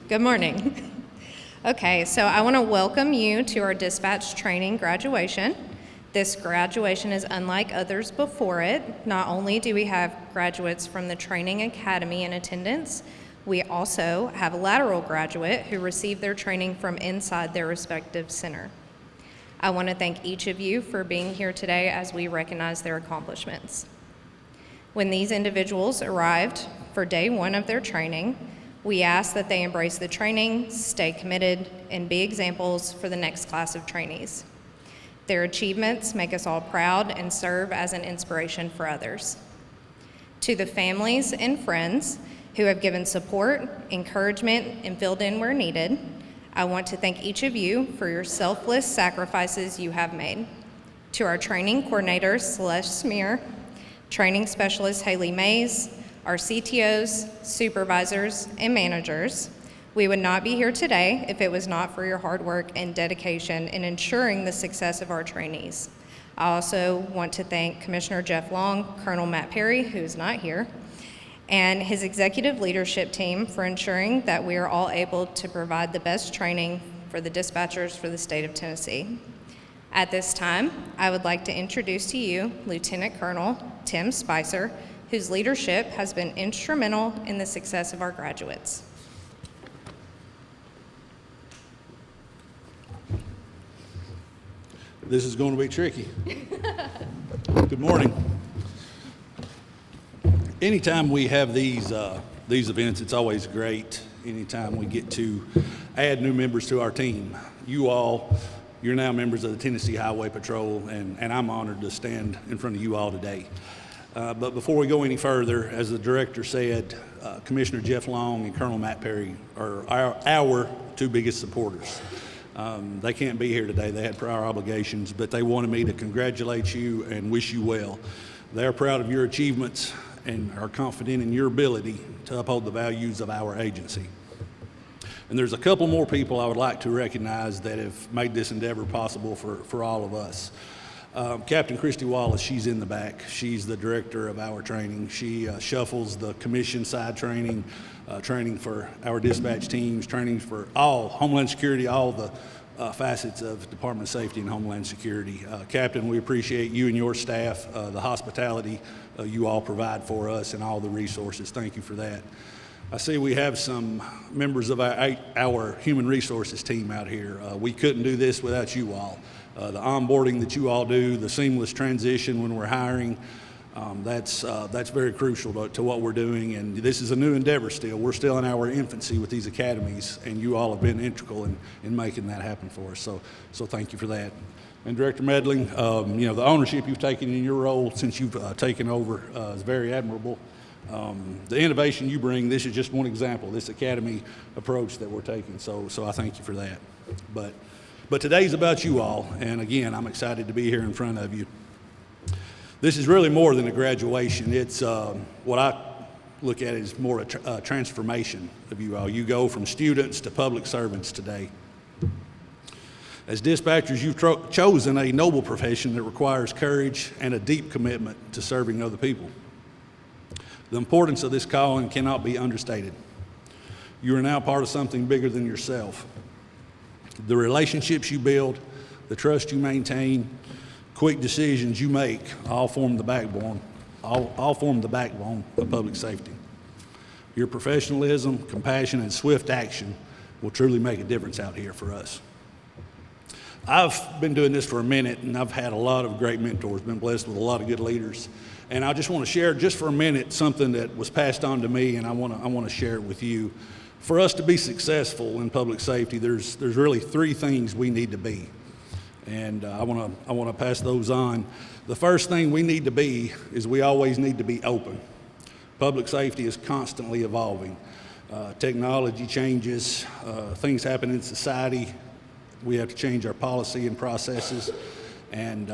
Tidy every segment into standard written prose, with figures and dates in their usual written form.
Good morning. Okay, so I want to welcome you to our dispatch training graduation. This graduation is unlike others before it. Not only do we have graduates from the training academy in attendance, we also have a lateral graduate who received their training from inside their respective center. I want to thank each of you for being here today as we recognize their accomplishments. When these individuals arrived for day one of their training, we ask that they embrace the training, stay committed, and be examples for the next class of trainees. Their achievements make us all proud and serve as an inspiration for others. To the families and friends who have given support, encouragement, and filled in where needed, I want to thank each of you for your selfless sacrifices you have made. To our training coordinators, Celeste Smear, training specialist Haley Mays, our CTOs, supervisors, and managers, we would not be here today if it was not for your hard work and dedication in ensuring the success of our trainees. I also want to thank Commissioner Jeff Long, Colonel Matt Perry, who is not here, and his executive leadership team for ensuring that we are all able to provide the best training for the dispatchers for the state of Tennessee. At this time, I would like to introduce to you Lieutenant Colonel Tim Spicer, whose leadership has been instrumental in the success of our graduates. This is going to be tricky. Good morning. Anytime we have these events, it's always great. Anytime we get to add new members to our team. You're now members of the Tennessee Highway Patrol, and I'm honored to stand in front of you all today. But before we go any further, as the director said, Commissioner Jeff Long and Colonel Matt Perry are our two biggest supporters. They can't be here today. They had prior obligations, but they wanted me to congratulate you and wish you well. They're proud of your achievements and are confident in your ability to uphold the values of our agency. And there's a couple more people I would like to recognize that have made this endeavor possible for all of us. Captain Christy Wallace, she's in the back. She's the director of our training. She shuffles the commission side training, training for our dispatch teams, training for all Homeland Security, all the facets of Department of Safety and Homeland Security. Captain, we appreciate you and your staff, the hospitality you all provide for us and all the resources. Thank you for that. I see we have some members of our human resources team out here. We couldn't do this without you all. The onboarding that you all do, the seamless transition when we're hiring, that's very crucial to what we're doing. And this is a new endeavor still. We're still in our infancy with these academies, and you all have been integral in making that happen for us. So thank you for that. And Director Medling, the ownership you've taken in your role since you've taken over is very admirable. The innovation you bring, this is just one example, this academy approach that we're taking. So I thank you for that. But today's about you all, and again, I'm excited to be here in front of you. This is really more than a graduation. It's what I look at as more a transformation of you all. You go from students to public servants today. As dispatchers, you've chosen a noble profession that requires courage and a deep commitment to serving other people. The importance of this calling cannot be understated. You are now part of something bigger than yourself. The relationships you build, the trust you maintain, quick decisions you make, all form the backbone of public safety. Your professionalism, compassion, and swift action will truly make a difference out here for us. I've been doing this for a minute, and I've had a lot of great mentors, been blessed with a lot of good leaders. And I just want to share just for a minute something that was passed on to me, and I want to share it with you. For us to be successful in public safety, there's really three things we need to be. And I want to pass those on. The first thing we need to be is we always need to be open. Public safety is constantly evolving. Technology changes, things happen in society. We have to change our policy and processes, and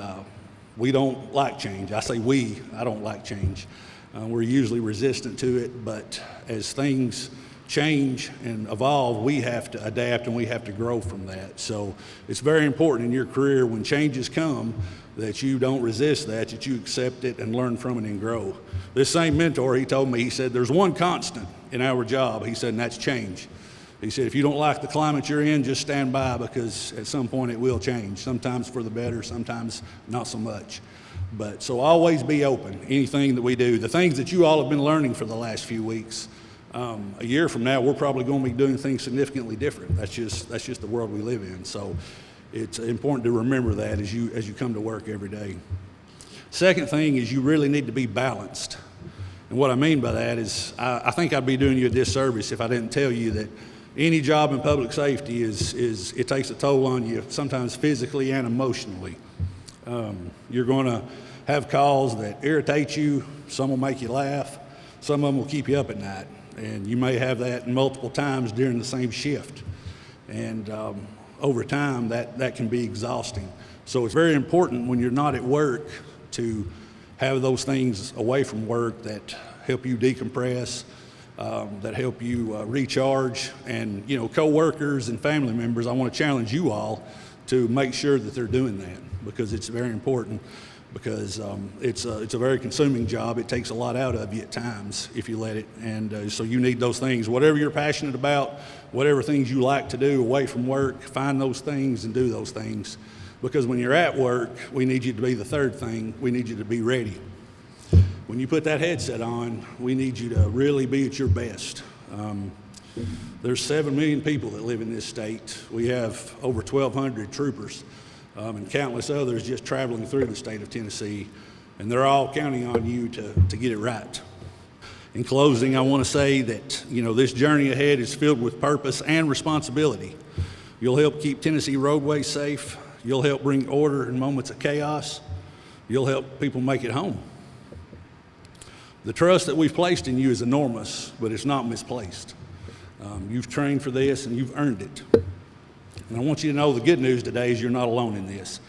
we don't like change. I say we, I don't like change. We're usually resistant to it, but as things change and evolve, we have to adapt and we have to grow from that. So it's very important in your career when changes come that you don't resist that you accept it and learn from it and grow. This same mentor, he told me, he said, there's one constant in our job, he said, and that's change. He said, if you don't like the climate you're in, just stand by, because at some point it will change, sometimes for the better, sometimes not so much. But so always be open, anything that we do. The things that you all have been learning for the last few weeks, a year from now, we're probably going to be doing things significantly different. That's just the world we live in. So it's important to remember that as you come to work every day. Second thing is you really need to be balanced. And what I mean by that is I think I'd be doing you a disservice if I didn't tell you that any job in public safety is it takes a toll on you, sometimes physically and emotionally. You're going to have calls that irritate you. Some will make you laugh. Some of them will keep you up at night. And you may have that multiple times during the same shift. And over time, that can be exhausting. So it's very important when you're not at work to have those things away from work that help you decompress, that help you recharge. And, coworkers and family members, I want to challenge you all to make sure that they're doing that, because it's very important. Because it's a very consuming job. It takes a lot out of you at times if you let it. And so you need those things. Whatever you're passionate about, whatever things you like to do away from work, find those things and do those things. Because when you're at work, we need you to be the third thing. We need you to be ready. When you put that headset on, we need you to really be at your best. There's 7 million people that live in this state. We have over 1,200 troopers. And countless others just traveling through the state of Tennessee, and they're all counting on you to get it right. In closing, I want to say that, this journey ahead is filled with purpose and responsibility. You'll help keep Tennessee roadways safe. You'll help bring order in moments of chaos. You'll help people make it home. The trust that we've placed in you is enormous, but it's not misplaced. You've trained for this and you've earned it. And I want you to know the good news today is you're not alone in this.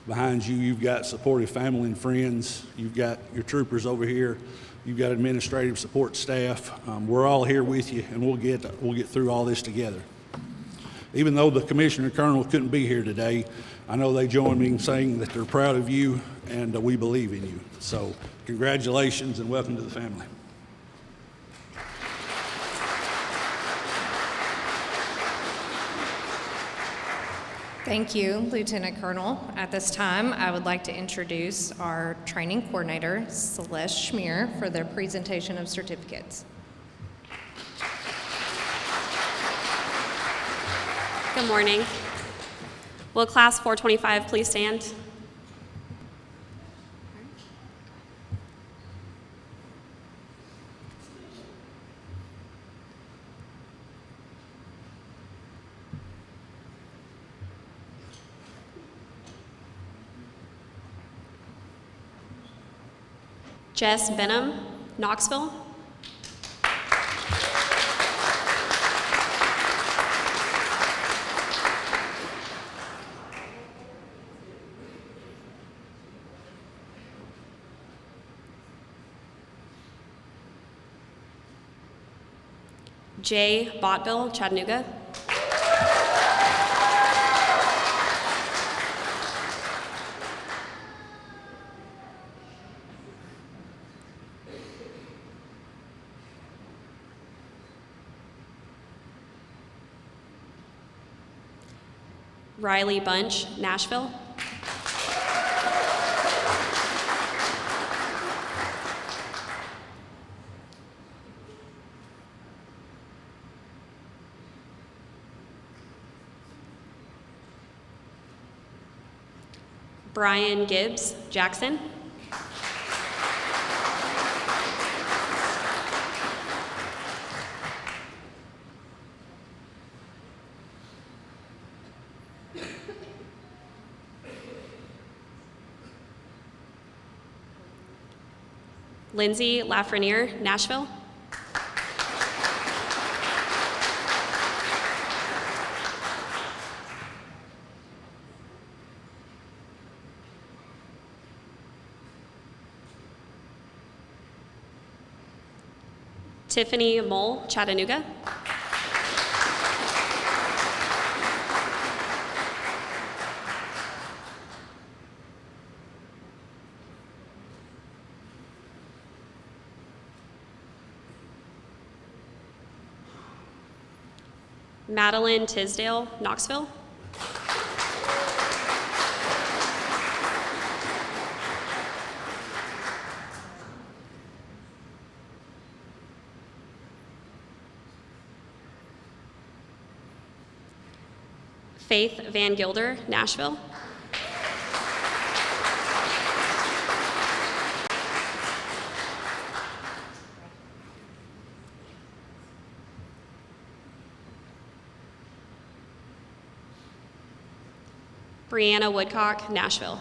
Behind you, you've got supportive family and friends. You've got your troopers over here. You've got administrative support staff. We're all here with you, and we'll get through all this together. Even though the Commissioner Colonel couldn't be here today, I know they join me in saying that they're proud of you and we believe in you. So congratulations and welcome to the family. Thank you, Lieutenant Colonel. At this time, I would like to introduce our training coordinator, Celeste Schmier, for their presentation of certificates. Good morning. Will Class 425 please stand? Jess Benham, Knoxville. Jay Botville, Chattanooga. Riley Bunch, Nashville. Brian Gibbs, Jackson. Lindsay Lafreniere, Nashville. Tiffany Mole, Chattanooga. Madeline Tisdale, Knoxville. Faith Van Gilder, Nashville. Brianna Woodcock, Nashville.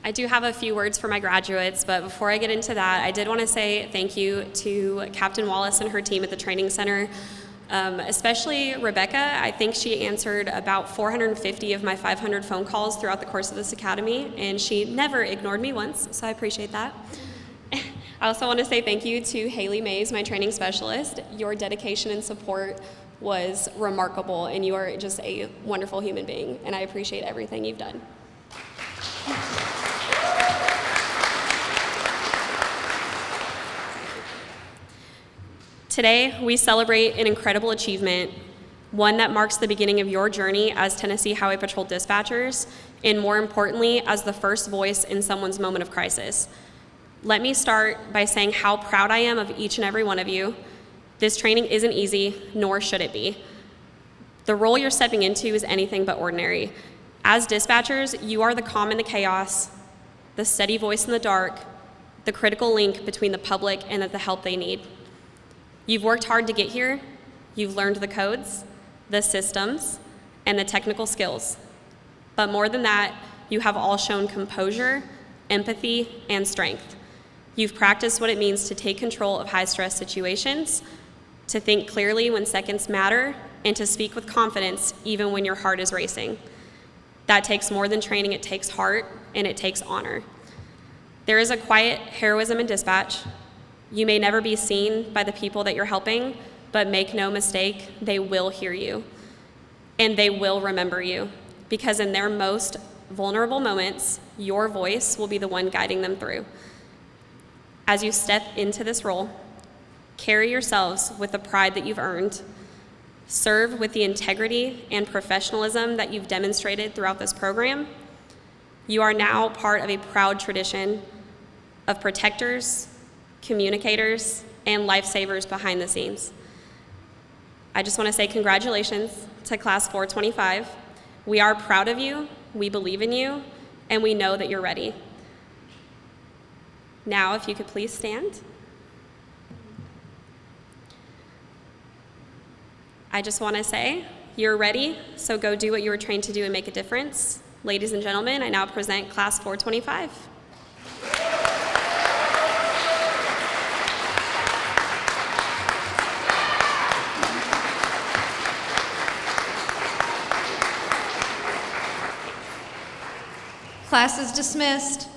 I do have a few words for my graduates, but before I get into that, I did want to say thank you to Captain Wallace and her team at the Training Center, especially Rebecca. I think she answered about 450 of my 500 phone calls throughout the course of this academy, and she never ignored me once, so I appreciate that. I also want to say thank you to Haley Mays, my training specialist. Your dedication and support was remarkable, and you are just a wonderful human being, and I appreciate everything you've done. Today, we celebrate an incredible achievement, one that marks the beginning of your journey as Tennessee Highway Patrol dispatchers, and more importantly, as the first voice in someone's moment of crisis. Let me start by saying how proud I am of each and every one of you. This training isn't easy, nor should it be. The role you're stepping into is anything but ordinary. As dispatchers, you are the calm in the chaos, the steady voice in the dark, the critical link between the public and the help they need. You've worked hard to get here. You've learned the codes, the systems, and the technical skills. But more than that, you have all shown composure, empathy, and strength. You've practiced what it means to take control of high-stress situations, to think clearly when seconds matter, and to speak with confidence even when your heart is racing. That takes more than training, it takes heart, and it takes honor. There is a quiet heroism in dispatch. You may never be seen by the people that you're helping, but make no mistake, they will hear you. And they will remember you, because in their most vulnerable moments, your voice will be the one guiding them through. As you step into this role, carry yourselves with the pride that you've earned. Serve with the integrity and professionalism that you've demonstrated throughout this program. You are now part of a proud tradition of protectors, communicators, and lifesavers behind the scenes. I just want to say congratulations to Class 425. We are proud of you, we believe in you, and we know that you're ready. Now, if you could please stand. I just want to say, you're ready, so go do what you were trained to do and make a difference. Ladies and gentlemen, I now present Class 425. Class is dismissed.